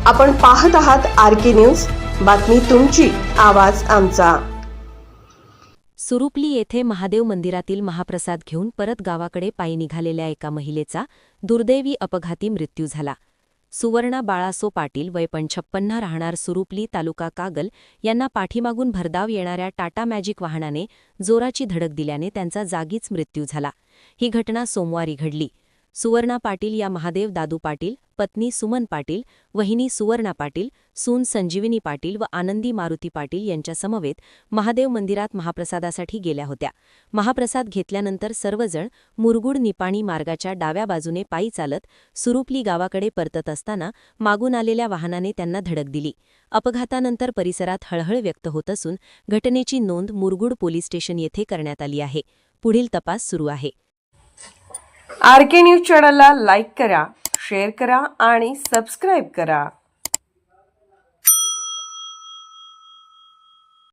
आपण पाहत आहात आर.के. न्यूज. बातमी तुमची, आवाज आमचा. सुरुपली येथे महादेव मंदिरातील महाप्रसाद घेऊन परत गावाकडे पायी निघालेल्या एका महिलेचा दुर्दैवी अपघाती मृत्यू झाला. सुवर्णा बाळासो पाटील वय 56 राहणार सुरुपली तालुका कागल यांना पाठीमागून भरधाव येणाऱ्या टाटा मॅजिक वाहनाने जोराची धडक दिल्याने त्यांचा जागीच मृत्यू झाला. ही घटना सोमवारी घडली. सुवर्णा पाटील या महादेव दादू पाटील, पत्नी सुमन पाटील, वहिनी सुवर्णा पाटील, सून संजीवनी पाटील व आनंदी मारुती पाटील यांच्यासमवेत महादेव मंदिरात महाप्रसादासाठी गेल्या होत्या. महाप्रसाद घेतल्यानंतर सर्वजण मुरगुड निपाणी मार्गाच्या डाव्या बाजूने पायी चालत सुरुपली गावाकडे परतत असताना मागून आलेल्या वाहनाने त्यांना धडक दिली. अपघातानंतर परिसरात हळहळ व्यक्त होत असून घटनेची नोंद मुरगुड पोलीस स्टेशन येथे करण्यात आली आहे. पुढील तपास सुरू आहे. आर.के. न्यूज चॅनलला लाईक करा, शेअर करा आणि सबस्क्राईब करा.